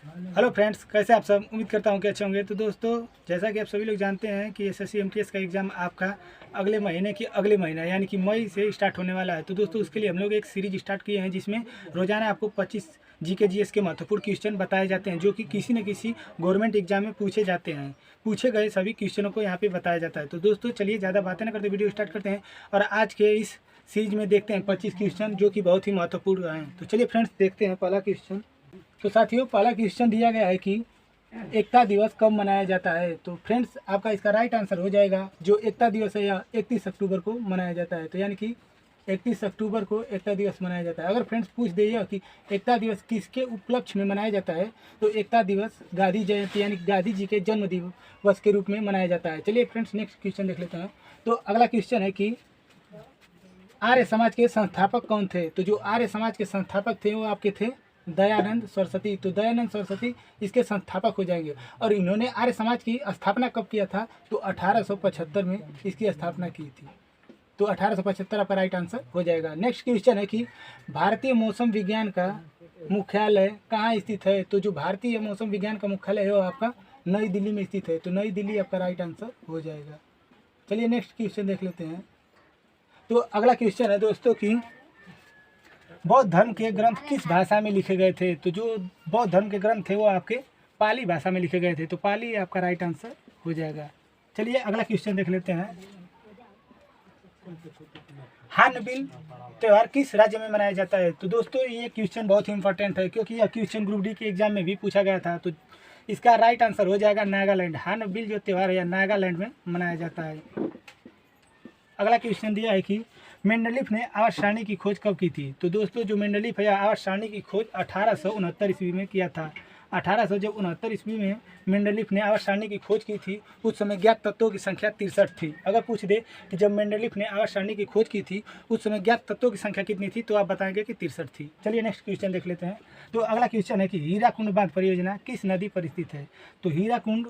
Hello friends, कैसे आप सब? उम्मीद करता हूँ कि अच्छे होंगे। तो दोस्तों, जैसा कि आप सभी लोग जानते हैं कि एसएससी एमटीएस का एग्ज़ाम आपका अगले महीना यानी कि मई से स्टार्ट होने वाला है। तो दोस्तों, उसके लिए हम लोग एक सीरीज स्टार्ट किए हैं जिसमें रोज़ाना आपको 25 जीके जीएस के महत्वपूर्ण क्वेश्चन बताए जाते हैं, जो कि किसी न किसी गवर्नमेंट एग्जाम में पूछे जाते हैं। पूछे गए सभी क्वेश्चनों को यहाँ पे बताया जाता है। तो दोस्तों, चलिए ज़्यादा बातें न करते वीडियो स्टार्ट करते हैं और आज के इस सीरीज में देखते हैं 25 क्वेश्चन जो कि बहुत ही महत्वपूर्ण हैं। तो चलिए फ्रेंड्स, देखते हैं पहला क्वेश्चन। तो साथियों, पहला क्वेश्चन दिया गया है कि एकता दिवस कब मनाया जाता है। तो फ्रेंड्स, आपका इसका राइट आंसर हो जाएगा जो एकता दिवस है या 31 अक्टूबर को मनाया जाता है। तो यानी कि 31 अक्टूबर को एकता दिवस मनाया जाता है। अगर फ्रेंड्स पूछ दिए कि एकता दिवस किसके उपलक्ष्य में मनाया जाता है, तो एकता दिवस गांधी जयंती यानी गांधी जी के जन्म दिवस के रूप में मनाया जाता है। चलिए फ्रेंड्स, नेक्स्ट क्वेश्चन देख लेते हैं। तो अगला क्वेश्चन है कि आर्य समाज के संस्थापक कौन थे। तो जो आर्य समाज के संस्थापक थे वो आपके थे दयानंद सरस्वती। तो दयानंद सरस्वती इसके संस्थापक हो जाएंगे। और इन्होंने आर्य समाज की स्थापना कब किया था? तो 1875 में इसकी स्थापना की थी। तो 1875 आपका राइट आंसर हो जाएगा। नेक्स्ट क्वेश्चन है कि भारतीय मौसम विज्ञान का मुख्यालय कहाँ स्थित है। तो जो भारतीय मौसम विज्ञान का मुख्यालय है वो आपका नई दिल्ली में स्थित है। तो नई दिल्ली आपका राइट आंसर हो जाएगा। चलिए नेक्स्ट क्वेश्चन देख लेते हैं। तो अगला क्वेश्चन है दोस्तों कि बौद्ध धर्म के ग्रंथ किस भाषा में लिखे गए थे। तो जो बौद्ध धर्म के ग्रंथ थे वो आपके पाली भाषा में लिखे गए थे। तो पाली आपका राइट आंसर हो जाएगा। चलिए अगला क्वेश्चन देख लेते हैं। हार्नबिल त्यौहार किस राज्य में मनाया जाता है। तो दोस्तों, ये क्वेश्चन बहुत ही इंपॉर्टेंट है क्योंकि यह क्वेश्चन ग्रुप डी के एग्जाम में भी पूछा गया था। तो इसका राइट आंसर हो जाएगा नागालैंड। हार्नबिल जो त्यौहार है यह नागालैंड में मनाया जाता है। अगला क्वेश्चन दिया है कि मेंडलीफ ने आवर्त सारणी की खोज कब की थी। तो दोस्तों, जो मेंडलीफ है आवर्त सारणी की खोज 1869 ईस्वी में किया था। 1869 ईस्वी में मेंडलीफ ने आवर्त सारणी की खोज की थी। उस समय ज्ञात तत्वों की संख्या 63 थी। अगर पूछ दे कि जब मेंडलीफ ने आवर्त सारणी की खोज की थी उस समय ज्ञात तत्वों की संख्या कितनी थी, तो आप बताएंगे कि 63 थी। चलिए नेक्स्ट क्वेश्चन देख लेते हैं। तो अगला क्वेश्चन है कि हीराकुंड बांध परियोजना किस नदी पर स्थित है। तो हीराकुंड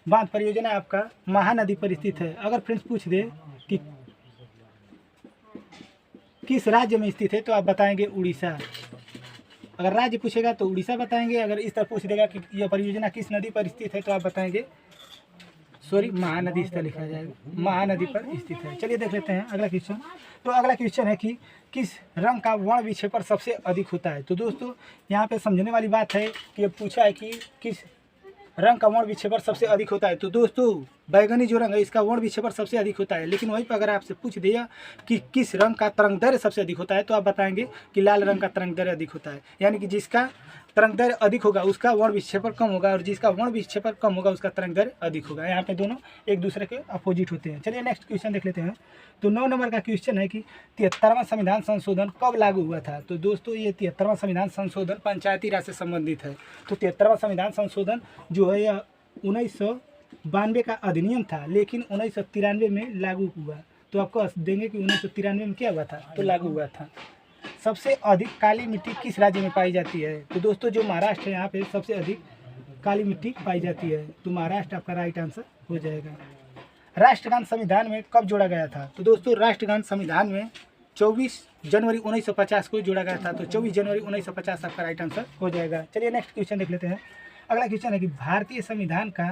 बांध परियोजना आपका महानदी पर स्थित है। अगर फ्रेंड्स पूछ दे कि किस राज्य में स्थित है, तो आप बताएंगे उड़ीसा। अगर राज्य पूछेगा तो उड़ीसा बताएंगे। अगर इस तरह पूछ देगा कि यह परियोजना किस नदी पर स्थित है, तो आप बताएंगे महानदी, इस तरह लिखा जाएगा, महानदी पर स्थित है। चलिए देख लेते हैं अगला क्वेश्चन। तो अगला क्वेश्चन है कि किस रंग का वर्ण विक्षेपण सबसे अधिक होता है। तो दोस्तों, यहाँ पे समझने वाली बात है कि अब पूछा है कि किस रंग का वर्ण विक्षेपण सबसे अधिक होता है। तो दोस्तों, बैगनी जो रंग है इसका वर्ण विक्षेपण सबसे अधिक होता है। लेकिन वहीं पर अगर आपसे पूछ दिया कि किस रंग का तरंगदैर्घ्य सबसे अधिक होता है, तो आप बताएंगे कि लाल रंग का तरंगदैर्घ्य अधिक होता है। यानी कि जिसका तरंगदैर्घ्य अधिक होगा उसका वर्ण विक्षेपण कम होगा और जिसका वर्ण विक्षेपण कम होगा उसका तरंगदैर्घ्य अधिक होगा। यहाँ पे दोनों एक दूसरे के अपोजिट होते हैं। चलिए नेक्स्ट क्वेश्चन देख लेते हैं। तो 9 नंबर का क्वेश्चन है कि 73वां संविधान संशोधन कब लागू हुआ था। तो दोस्तों, ये 73वां संविधान संशोधन पंचायती राज से संबंधित है। तो 73वां संविधान संशोधन जो है यह 1992 का अधिनियम था, लेकिन 1993 में लागू हुआ। तो आपको देंगे कि 1993 में क्या हुआ था, तो लागू हुआ था। सबसे अधिक काली मिट्टी किस राज्य में पाई जाती है। तो दोस्तों, जो महाराष्ट्र है यहाँ पे सबसे अधिक काली मिट्टी पाई जाती है। तो महाराष्ट्र आपका राइट आंसर हो जाएगा। राष्ट्रगान संविधान में कब जोड़ा गया था। तो दोस्तों, राष्ट्रगान संविधान में 24 जनवरी 1950 को जोड़ा गया था। तो 24 जनवरी 1950 आपका राइट आंसर हो जाएगा। चलिए नेक्स्ट क्वेश्चन देख लेते हैं। अगला क्वेश्चन है कि भारतीय संविधान का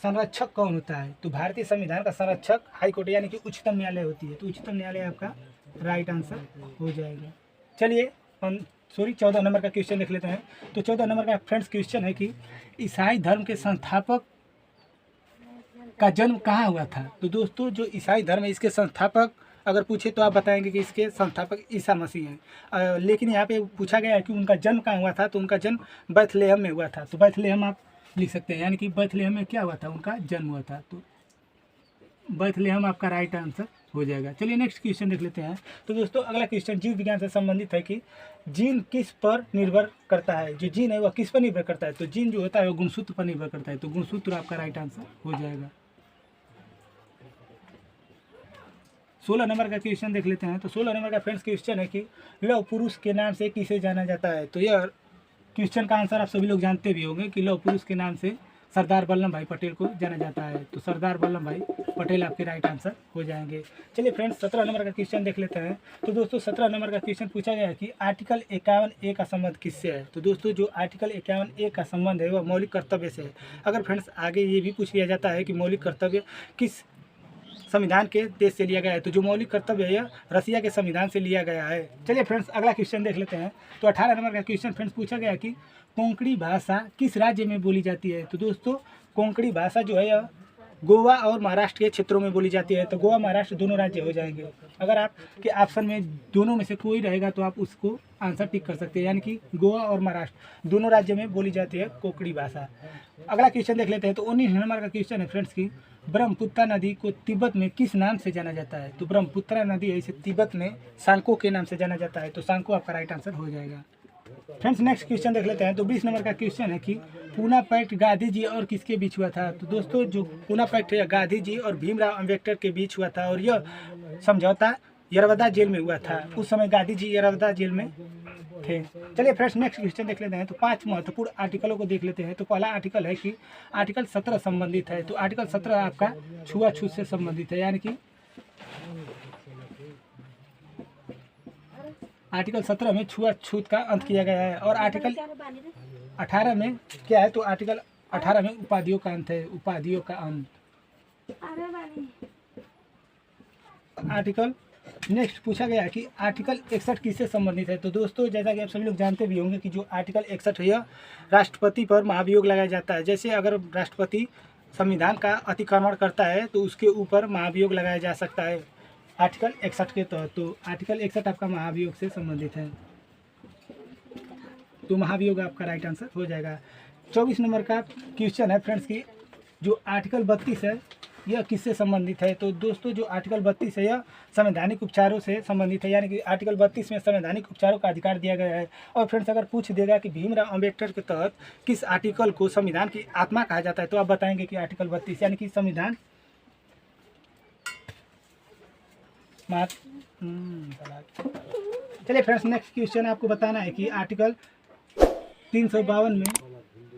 संरक्षक कौन होता है। तो भारतीय संविधान का संरक्षक हाईकोर्ट यानी कि उच्चतम न्यायालय होती है। तो उच्चतम न्यायालय आपका राइट आंसर हो जाएगा। चलिए 14 नंबर का क्वेश्चन देख लेते हैं। तो 14 नंबर का फ्रेंड्स क्वेश्चन है कि ईसाई धर्म के संस्थापक का जन्म कहाँ हुआ था। तो दोस्तों, जो ईसाई धर्म है इसके संस्थापक अगर पूछे तो आप बताएंगे कि इसके संस्थापक ईसा मसीह हैं। लेकिन यहाँ पे पूछा गया है कि उनका जन्म कहाँ हुआ था। तो उनका जन्म बैथलेहम में हुआ था। तो बैथलेहम आप लिख सकते हैं, यानी कि बैथलेहम में क्या हुआ था, उनका जन्म हुआ था। तो बैथलेहम आपका राइट आंसर हो जाएगा। चलिए नेक्स्ट क्वेश्चन देख लेते हैं। तो दोस्तों, अगला क्वेश्चन जीव विज्ञान से संबंधित है कि जीन किस पर निर्भर करता है। जो जीन है वह किस पर निर्भर करता है। तो जीन जो होता है वो गुणसूत्र पर निर्भर करता है। तो गुणसूत्र आपका राइट आंसर हो जाएगा। 16 नंबर का क्वेश्चन देख लेते हैं। तो 16 नंबर का फ्रेंड्स क्वेश्चन है कि लौह पुरुष के नाम से किसे जाना जाता है। तो यह क्वेश्चन का आंसर आप सभी लोग जानते भी होंगे कि लौह पुरुष के नाम से सरदार वल्लभ भाई पटेल को जाना जाता है। तो सरदार वल्लभ भाई पटेल आपके राइट आंसर हो जाएंगे। चलिए फ्रेंड्स 17 नंबर का क्वेश्चन देख लेते हैं। तो दोस्तों 17 नंबर का क्वेश्चन पूछा गया है कि आर्टिकल 51A का संबंध किससे है। तो दोस्तों जो आर्टिकल 51A का संबंध है वह मौलिक कर्तव्य से है। अगर फ्रेंड्स आगे ये भी पूछ लिया जाता है कि मौलिक कर्तव्य किस संविधान के देश से लिया गया है, तो जो मौलिक कर्तव्य है यह रसिया के संविधान से लिया गया है। चलिए फ्रेंड्स अगला क्वेश्चन देख लेते हैं। तो 18 नंबर का क्वेश्चन फ्रेंड्स पूछा गया कि कोंकणी भाषा किस राज्य में बोली जाती है। तो दोस्तों कोंकणी भाषा जो है यह गोवा और महाराष्ट्र के क्षेत्रों में बोली जाती है। तो गोवा महाराष्ट्र दोनों राज्य हो जाएंगे। अगर आपके ऑप्शन में दोनों में से कोई रहेगा तो आप उसको आंसर टिक कर सकते हैं, यानी कि गोवा और महाराष्ट्र दोनों राज्य में बोली जाती है कोंकणी भाषा। अगला क्वेश्चन देख लेते हैं। तो 19 नंबर का क्वेश्चन है फ्रेंड्स की ब्रह्मपुत्र नदी को तिब्बत में किस नाम से जाना जाता है। तो ब्रह्मपुत्र नदी है इसे तिब्बत में सांको के नाम से जाना जाता है। तो सांको आपका राइट आंसर हो जाएगा। फ्रेंड्स नेक्स्ट क्वेश्चन देख लेते हैं। तो 20 नंबर का क्वेश्चन है कि पूना पैक्ट गांधी जी और किसके बीच हुआ था। तो दोस्तों जो पूना पैक्ट है गांधी जी और भीमराव अम्बेडकर के बीच हुआ था और यह समझौता यरवदा जेल में हुआ था। उस समय गांधी जी यरवदा जेल में थे। चलिए फ्रेंड्स नेक्स्ट क्वेश्चन देख लेते हैं। तो 5 महत्वपूर्ण आर्टिकलों को देख लेते हैं। तो पहला आर्टिकल है कि आर्टिकल 17 संबंधित है। तो आर्टिकल 17 आपका छुआछूत से संबंधित है, यानी कि आर्टिकल 17 में छुआछूत का अंत किया गया है। और आर्टिकल 18 में क्या है। तो आर्टिकल 18 में उपाधियों का अंत है, उपाधियों का अंत। आर्टिकल नेक्स्ट पूछा गया है कि आर्टिकल 61 किससे संबंधित है। तो दोस्तों जैसा कि आप सभी लोग जानते भी होंगे कि जो आर्टिकल 61 है यह राष्ट्रपति पर महाभियोग लगाया जाता है। जैसे अगर राष्ट्रपति संविधान का अतिक्रमण करता है तो उसके ऊपर महाभियोग लगाया जा सकता है आर्टिकल 61 के तहत। तो आर्टिकल 61 आपका महाभियोग से संबंधित है, तो महाभियोग आपका राइट आंसर हो जाएगा। 24 नंबर का क्वेश्चन है फ्रेंड्स की जो आर्टिकल 32 है यह किससे संबंधित है। तो दोस्तों जो आर्टिकल 32 है यह संवैधानिक उपचारों से संबंधित है, यानी कि आर्टिकल 32 में संवैधानिक उपचारों का अधिकार दिया गया है। और फ्रेंड्स अगर पूछ देगा कि भीमराव अम्बेडकर के तहत किस आर्टिकल को संविधान की आत्मा कहा जाता है तो आप बताएंगे कि आर्टिकल 32 यानी कि संविधान चलिए फ्रेंड्स नेक्स्ट क्वेश्चन आपको बताना है कि आर्टिकल 352 में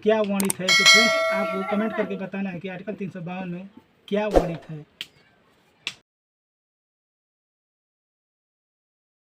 क्या वर्णित है। तो फ्रेंड्स आपको कमेंट करके बताना है कि आर्टिकल 352 में क्या वर्णित है।